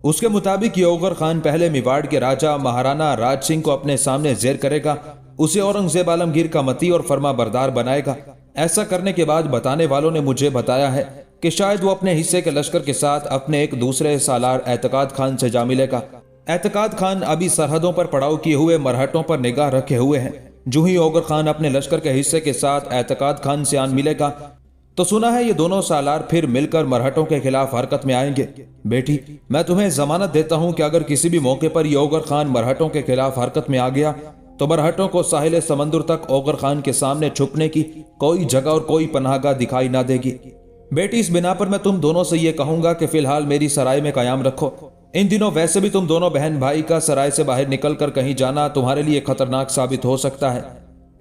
اس کے مطابق یہ اوغر خان پہلے میواڑ کے راجہ مہارانا راج سنگھ کو اپنے سامنے زیر کرے گا، اسے اورنگزیب عالمگیر کا متی اور فرما بردار بنائے گا۔ ایسا کرنے کے بعد بتانے والوں نے مجھے بتایا ہے کہ شاید وہ اپنے حصے کے لشکر کے ساتھ اپنے ایک دوسرے سالار اعتقاد خان سے جا ملے گا۔ اعتقاد خان ابھی سرحدوں پر پڑاؤ کیے ہوئے مرہٹوں پر نگاہ رکھے ہوئے ہیں۔ جو ہی اوغر خان اپنے لشکر کے حصے کے ساتھ اعتقاد خان سے آن ملے گا تو سنا ہے یہ دونوں سالار پھر مل کر مرہٹوں کے خلاف حرکت میں آئیں گے۔ بیٹی میں تمہیں ضمانت دیتا ہوں کہ اگر کسی بھی موقع پر یہ اوغر خان مرہٹوں کے خلاف حرکت میں آ گیا تو مرہٹوں کو ساحل سمندر تک اوغر خان کے سامنے چھپنے کی کوئی جگہ اور کوئی پناہ گاہ دکھائی نہ دے گی۔ بیٹی اس بنا پر میں تم دونوں سے یہ کہوں گا کہ فی الحال میری سرائے میں قیام رکھو۔ ان دنوں ویسے بھی تم دونوں بہن بھائی کا سرائے سے باہر نکل کر کہیں جانا تمہارے لیے خطرناک ثابت ہو سکتا ہے،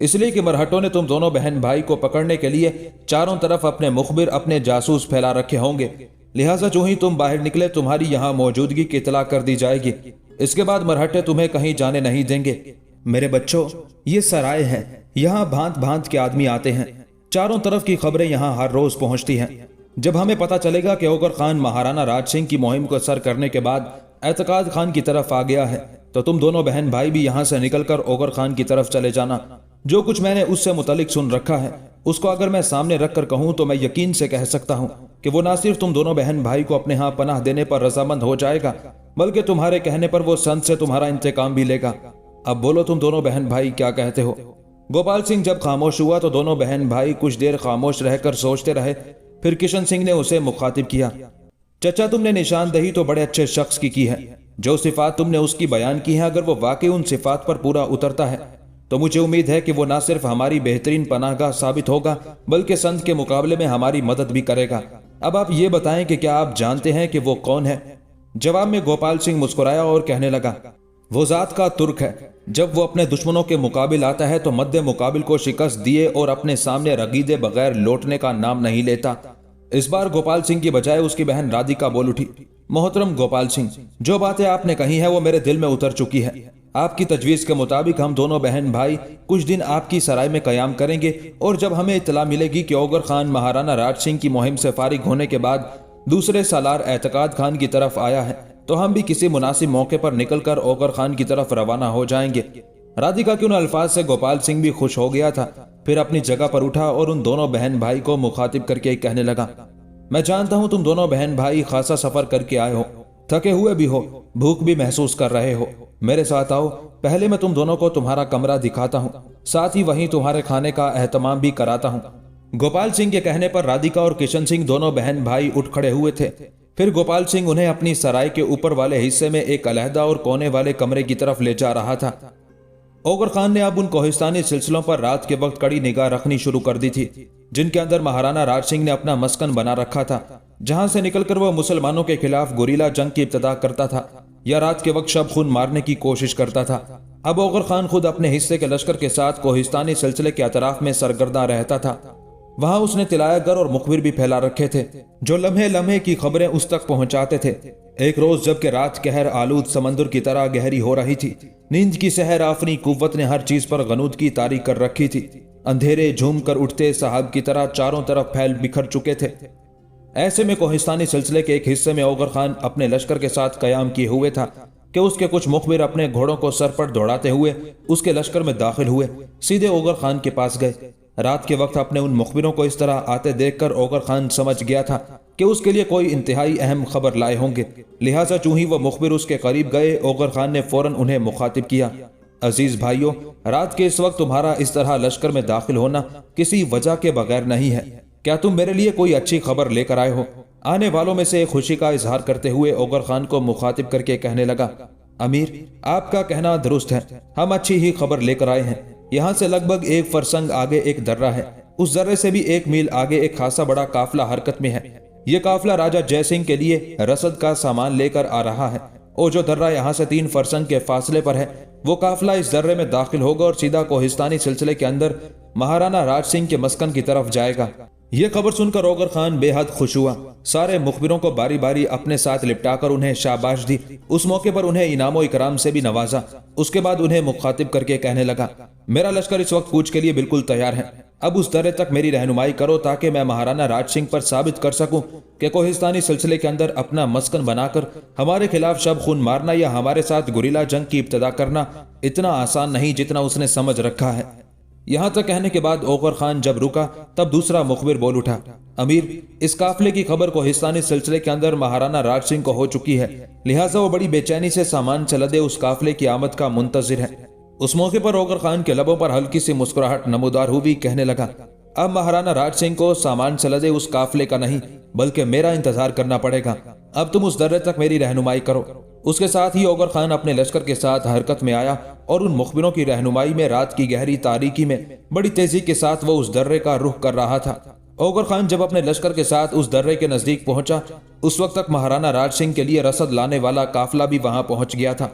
اس لیے کہ مرہٹوں نے تم دونوں بہن بھائی کو پکڑنے کے لیے چاروں طرف اپنے مخبر، اپنے جاسوس پھیلا رکھے ہوں گے، لہٰذا جو ہی تم باہر نکلے تمہاری یہاں موجودگی کی اطلاع کر دی جائے گی۔ اس کے بعد مرہٹے تمہیں کہیں جانے نہیں دیں گے۔ میرے بچوں یہ سرائے ہے، یہاں بھانت بھانت کے آدمی آتے ہیں، چاروں طرف کی خبریں یہاں ہر روز پہنچتی ہیں۔ جب ہمیں پتہ چلے گا کہ اوغر خان مہارانا راج سنگھ کی مہم کو سر کرنے کے بعد اعتقاد خان کی طرف آ گیا ہے تو تم دونوں بہن بھائی بھی یہاں سے نکل کر اوغر خان کی طرف چلے جانا۔ جو کچھ میں نے اس سے متعلق سن رکھا ہے اس کو اگر میں سامنے رکھ کر کہوں تو میں یقین سے کہہ سکتا ہوں کہ وہ نہ صرف تم دونوں بہن بھائی کو اپنے ہاں پناہ دینے پر رضامند ہو جائے گا بلکہ تمہارے کہنے پر وہ سنت سے تمہارا انتقام بھی لے گا۔ اب بولو تم دونوں بہن بھائی کیا کہتے ہو؟ گوپال سنگھ جب خاموش ہوا تو دونوں بہن بھائی کچھ دیر خاموش رہ کر سوچتے رہے۔ پھر کشن سنگھ نے اسے مخاطب کیا، چچا تم نے نشاندہی تو بڑے اچھے شخص کی ہے، جو صفات تم نے اس کی بیان کی ہیں اگر وہ واقعی ان صفات پر پورا اترتا ہے تو مجھے امید ہے کہ وہ نہ صرف ہماری بہترین پناہ گاہ ثابت ہوگا بلکہ سنت کے مقابلے میں ہماری مدد بھی کرے گا۔ اب آپ یہ بتائیں کہ کیا آپ جانتے ہیں کہ وہ کون ہے؟ جواب میں گوپال سنگھ مسکرایا اور کہنے لگا، وہ ذات کا ترک ہے، جب وہ اپنے دشمنوں کے مقابل آتا ہے تو مد مقابل کو شکست دیے اور اپنے سامنے رگیدے بغیر لوٹنے کا نام نہیں لیتا۔ اس بار گوپال سنگھ کی بجائے اس کی بہن رادھیکا بول اٹھی، محترم گوپال سنگھ، جو باتیں آپ نے کہی ہیں وہ میرے دل میں اتر چکی ہے۔ آپ کی تجویز کے مطابق ہم دونوں بہن بھائی کچھ دن آپ کی سرائے میں قیام کریں گے، اور جب ہمیں اطلاع ملے گی کہ اوغر خان مہارانا راج سنگھ کی مہم سے فارغ ہونے کے بعد دوسرے سالار اعتقاد خان کی طرف آیا ہے تو ہم بھی کسی مناسب موقع پر نکل کر اوغر خان کی طرف روانہ ہو جائیں گے۔ رادھیکا کے ان الفاظ سے گوپال سنگھ بھی خوش ہو گیا تھا۔ پھر اپنی جگہ پر اٹھا اور ان دونوں بہن بھائی کو مخاطب کر کے کہنے لگا، میں جانتا ہوں تم دونوں بہن بھائی خاصا سفر کر کے آئے ہو، تھکے ہوئے بھی ہو، بھوک بھی محسوس کر رہے ہو۔ میرے ساتھ آؤ، پہلے میں تم دونوں کو تمہارا کمرہ دکھاتا ہوں، ساتھ ہی وہیں تمہارے کھانے کا اہتمام بھی کراتا ہوں۔ گوپال سنگھ کے کہنے پر رادھیکا اور کشن سنگھ دونوں بہن بھائی اٹھ کھڑے ہوئے تھے۔ پھر گوپال سنگھ انہیں اپنی سرائے کے اوپر والے حصے میں ایک علیحدہ اور کونے والے کمرے کی طرف لے جا رہا تھا۔ اوغر خان نے اب ان کوہستانی سلسلوں پر رات کے وقت کڑی نگاہ رکھنی شروع کر دی تھی جن کے اندر مہارانا راج سنگھ نے اپنا مسکن بنا رکھا تھا، جہاں سے نکل کر وہ مسلمانوں کے خلاف گوریلا جنگ کی ابتدا کرتا تھا یا رات کے وقت شب خون مارنے کی کوشش کرتا تھا۔ اب اوغر خان خود اپنے حصے کے لشکر کے ساتھ کوہستانی سلسلے کے اطراف میں سرگرداں رہتا تھا۔ وہاں اس نے طلایہ گر اور مخبر بھی پھیلا رکھے تھے جو لمحے لمحے کی خبریں اس تک پہنچاتے تھے۔ ایک روز جب کہ رات قہر آلود سمندر کی طرح گہری ہو رہی تھی، نیند کی سحر آفنی قوت نے ہر چیز پر غنودگی طاری کر رکھی تھی۔ اندھیرے جھوم کر اٹھتے صاحب کی طرح چاروں طرف پھیل بکھر چکے تھے۔ ایسے میں کوہستانی سلسلے کے ایک حصے میں اوغر خان اپنے لشکر کے ساتھ قیام کیے ہوئے تھا کہ اس کے کچھ مخبر اپنے گھوڑوں کو سر پر دوڑاتے ہوئے اس کے لشکر میں داخل ہوئے، سیدھے اوغر خان کے پاس گئے۔ رات کے وقت اپنے ان مخبروں کو اس طرح آتے دیکھ کر اوغر خان سمجھ گیا تھا کہ اس کے لیے کوئی انتہائی اہم خبر لائے ہوں گے، لہٰذا چوں ہی وہ مخبر اس کے قریب گئے، اوغر خان نے فوراً انہیں مخاطب کیا، عزیز بھائیوں، رات کے اس وقت تمہارا اس طرح لشکر میں داخل ہونا کسی وجہ کے بغیر نہیں ہے، کیا تم میرے لیے کوئی اچھی خبر لے کر آئے ہو؟ آنے والوں میں سے خوشی کا اظہار کرتے ہوئے اوغر خان کو مخاطب کر کے کہنے لگا، امیر، آپ کا کہنا درست ہے، ہم اچھی ہی خبر لے کر آئے ہیں۔ یہاں سے لگ بھگ ایک فرسنگ آگے ایک درہ ہے، اس درے سے بھی 1 میل آگے ایک خاصا بڑا قافلہ حرکت میں ہے۔ یہ قافلہ راجہ جے سنگھ کے لیے رسد کا سامان لے کر آ رہا ہے، اور جو درہ یہاں سے 3 فرسنگ کے فاصلے پر ہے وہ قافلہ اس درے میں داخل ہوگا اور سیدھا کوہستانی سلسلے کے اندر مہارانا راج سنگھ کے مسکن کی طرف جائے گا۔ یہ خبر سن کر اوغر خان بے حد خوش ہوا، سارے مخبروں کو باری باری اپنے ساتھ لپٹا کر انہیں شاباش دی، اس موقع پر انہیں انعام و اکرام سے بھی نوازا۔ اس کے بعد انہیں مخاطب کر کے کہنے لگا، میرا لشکر اس وقت کوچ کے لیے بالکل تیار ہے، اب اس درے تک میری رہنمائی کرو تاکہ میں مہارانا راج سنگھ پر ثابت کر سکوں کہ کوہستانی سلسلے کے اندر اپنا مسکن بنا کر ہمارے خلاف شب خون مارنا یا ہمارے ساتھ گوریلا جنگ کی ابتدا کرنا اتنا آسان نہیں جتنا اس نے سمجھ رکھا ہے۔ یہاں تک کہنے کے بعد اوغر خان جب رکا تب دوسرا مخبر بول اٹھا، امیر، اس قافلے کی خبر کوہستانی سلسلے کے اندر مہارانا راج سنگھ کو ہو چکی ہے، لہٰذا وہ بڑی بے چینی سے سامان چلدے اس قافلے کی آمد کا منتظر ہے۔ اس موقع پر اوغر خان کے لبوں پر ہلکی سی مسکراہٹ نمودار ہوئی، کہنے لگا، اب مہارانا راج سنگھ کو سامان چلدے اس قافلے کا نہیں بلکہ میرا انتظار کرنا پڑے گا، اب تم اس درے تک میری رہنمائی کرو۔ اس کے ساتھ ہی اوغر خان اپنے لشکر کے ساتھ حرکت میں آیا اور ان مخبروں کی رہنمائی میں رات کی گہری تاریکی میں بڑی تیزی کے ساتھ وہ اس درے کا رخ کر رہا تھا۔ اوغر خان جب اپنے لشکر کے ساتھ اس درے کے نزدیک پہنچا، اس وقت تک مہارانا راج سنگھ کے لیے رسد لانے والا قافلہ بھی وہاں پہنچ گیا تھا۔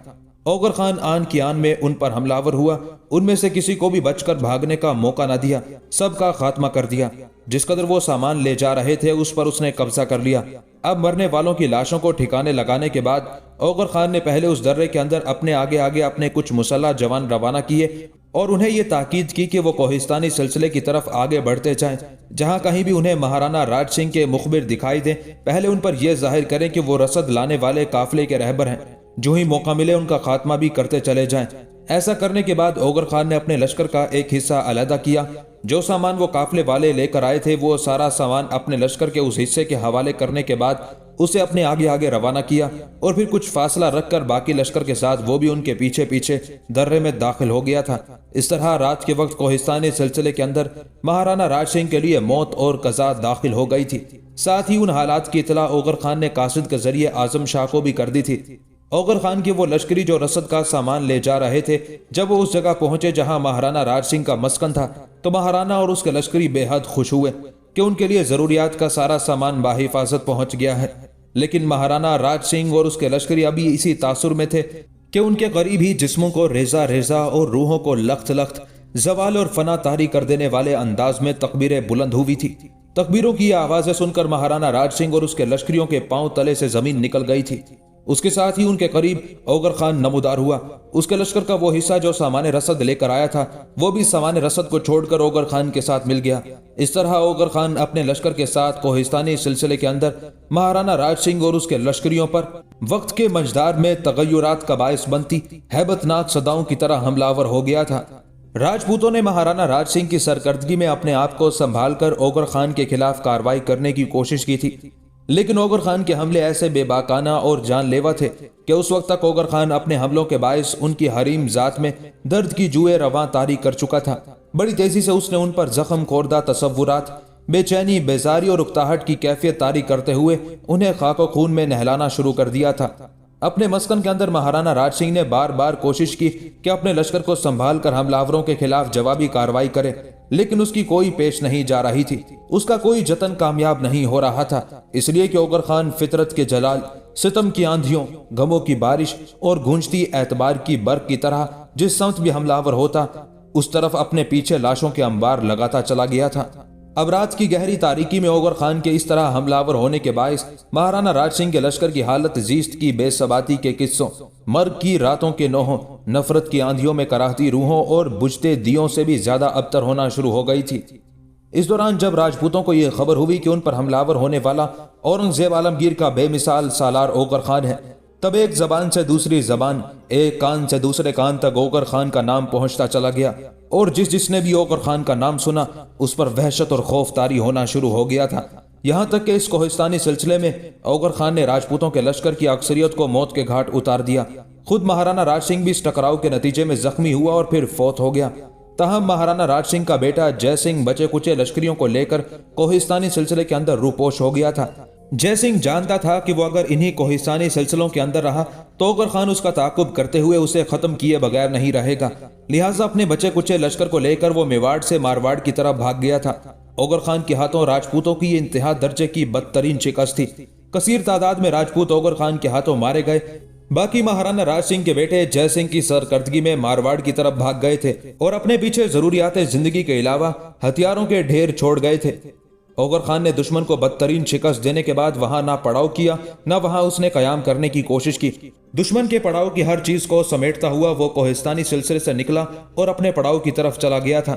اوغر خان آن کی آن میں ان پر حملہ ور ہوا، ان میں سے کسی کو بھی بچ کر بھاگنے کا موقع نہ دیا، سب کا خاتمہ کر دیا۔ جس قدر وہ سامان لے جا رہے تھے اس پر اس نے قبضہ کر لیا۔ اب مرنے والوں کی لاشوں کو ٹھکانے لگانے کے بعد اوغر خان نے پہلے اس درے کے اندر اپنے آگے اپنے کچھ مسلح جوان روانہ کیے اور انہیں یہ تاکید کی کہ وہ کوہستانی سلسلے کی طرف آگے بڑھتے جائیں۔ جہاں کہیں بھی انہیں مہارانا راج سنگھ کے مخبر دکھائی دیں، پہلے ان پر یہ ظاہر کریں کہ وہ رسد لانے والے قافلے کے رہبر ہیں، جو ہی موقع ملے ان کا خاتمہ بھی کرتے چلے جائیں۔ ایسا کرنے کے بعد اوغر خان نے اپنے لشکر کا ایک حصہ علیحدہ کیا۔ جو سامان وہ قافلے والے لے کر آئے تھے، وہ سارا سامان اپنے لشکر کے اس حصے کے حوالے کرنے کے بعد اسے اپنے آگے آگے روانہ کیا، اور پھر کچھ فاصلہ رکھ کر باقی لشکر کے ساتھ وہ بھی ان کے پیچھے پیچھے درے میں داخل ہو گیا تھا۔ اس طرح رات کے وقت کوہستانی سلسلے کے اندر مہارانا راج سنگھ کے لیے موت اور قضا داخل ہو گئی تھی۔ ساتھ ہی ان حالات کی اطلاع اوغر خان نے قاصد کے ذریعے اعظم شاہ کو بھی کر دی تھی۔ اوغر خان کے وہ لشکری جو رسد کا سامان لے جا رہے تھے، جب وہ اس جگہ پہنچے جہاں مہارانا راج سنگھ کا مسکن تھا، تو مہارانا اور اس کے لشکری بے حد خوش ہوئے کہ ان کے لیے ضروریات کا سارا سامان بحفاظت پہنچ گیا ہے۔ لیکن مہارانا راج سنگھ اور اس کے لشکری ابھی اسی تاثر میں تھے کہ ان کے قریب ہی جسموں کو ریزہ ریزہ اور روحوں کو لخت لخت زوال اور فنا طاری کر دینے والے انداز میں تکبیریں بلند ہوئی تھی۔ تکبیروں کی یہ آوازیں سن کر مہارانا راج سنگھ اور اس کے لشکریوں کے پاؤں تلے سے زمین نکل گئی تھی۔ اس کے ساتھ ہی ان کے قریب اوغر خان نمودار ہوا۔ اس کے لشکر کا وہ حصہ جو سامان رسد لے کر آیا تھا، وہ بھی سامان رسد کو چھوڑ کر اوغر خان کے ساتھ مل گیا۔ اس طرح اوغر خان اپنے لشکر کے ساتھ کوہستانی سلسلے کے اندر مہارانا راج سنگھ اور اس کے لشکریوں پر وقت کے مجدار میں تغیرات کا باعث بنتی ہیبت ناک صداؤں کی طرح حملہ آور ہو گیا تھا۔ راجپوتوں نے مہارانا راج سنگھ کی سرکردگی میں اپنے آپ کو سنبھال کر اوغر خان کے خلاف کارروائی کرنے کی کوشش کی تھی، لیکن اوغر خان کے حملے ایسے بے باکانہ اور جان لیوا تھے کہ اس وقت تک اوغر خان اپنے حملوں کے باعث ان کی حریم ذات میں درد کی جوئیں رواں طاری کر چکا تھا۔ بڑی تیزی سے اس نے ان پر زخم خوردہ تصورات، بے چینی، بیزاری اور اکتاہٹ کی کیفیت طاری کرتے ہوئے انہیں خاک و خون میں نہلانا شروع کر دیا تھا۔ اپنے مسکن کے اندر مہارانا راج سنگھ نے بار بار کوشش کی کہ اپنے لشکر کو سنبھال کر حملہ آوروں کے خلاف جوابی کارروائی کرے، لیکن اس کی کوئی پیش نہیں جا رہی تھی۔ اس کا کوئی جتن کامیاب نہیں ہو رہا تھا، اس لیے کہ اوغر خان فطرت کے جلال، ستم کی آندھیوں، غموں کی بارش اور گونجتی اعتبار کی برق کی طرح جس سمت بھی حملہ آور ہوتا، اس طرف اپنے پیچھے لاشوں کے انبار لگاتا چلا گیا تھا۔ اب رات کی گہری تاریکی میں اوغر خان کے اس طرح حملہ آور ہونے کے باعث مہارانا راج سنگھ کے لشکر کی حالت زیست کی بے ثباتی کے قصوں، مرگ کی راتوں کے نوحوں، نفرت کی آندھیوں میں کراہتی روحوں اور بجھتے دیوں سے بھی زیادہ ابتر ہونا شروع ہو گئی تھی۔ اس دوران جب راجپوتوں کو یہ خبر ہوئی کہ ان پر حملہ آور ہونے والا اورنگزیب عالمگیر کا بے مثال سالار اوغر خان ہے، تب ایک زبان سے دوسری زبان، ایک کان سے دوسرے کان تک اوغر خان کا نام پہنچتا چلا گیا، اور جس نے بھی اوغر خان کا نام سنا اس پر وحشت اور خوف طاری ہونا شروع ہو گیا تھا۔ یہاں تک کہ اس کوہستانی سلسلے میں اوغر خان نے راجپوتوں کے لشکر کی اکثریت کو موت کے گھاٹ اتار دیا۔ خود مہارانا راج سنگھ بھی اس ٹکراؤ کے نتیجے میں زخمی ہوا اور پھر فوت ہو گیا۔ تاہم مہارانا راج سنگھ کا بیٹا جے سنگھ بچے کچے لشکریوں کو لے کر کوہستانی سلسلے کے اندر روپوش ہو گیا تھا۔ جے سنگھ جانتا تھا کہ وہ اگر انہی کوہستانی سلسلوں کے اندر رہا تو اوغر خان اس کا تعاقب کرتے ہوئے اسے ختم کیے بغیر نہیں رہے گا، لہٰذا اپنے بچے کچے لشکر کو لے کر وہ میواڑ سے مارواڑ کی طرف بھاگ گیا تھا۔ اوغر خان کے ہاتھوں راجپوتوں کی یہ انتہا درجے کی بدترین شکست تھی۔ کثیر تعداد میں راجپوت اوغر خان کے ہاتھوں مارے گئے، باقی مہارانا راج سنگھ کے بیٹے جے سنگھ کی سرکردگی میں مارواڑ کی طرف بھاگ گئے تھے اور اپنے پیچھے ضروریات زندگی کے علاوہ ہتھیاروں کے ڈھیر چھوڑ گئے تھے۔ اوغر خان نے دشمن کو بدترین شکست دینے کے بعد وہاں نہ پڑاؤ کیا، نہ وہاں اس نے قیام کرنے کی کوشش کی۔ دشمن کے پڑاؤ کی ہر چیز کو سمیٹتا ہوا وہ کوہستانی سلسلے سے نکلا اور اپنے پڑاؤ کی طرف چلا گیا تھا۔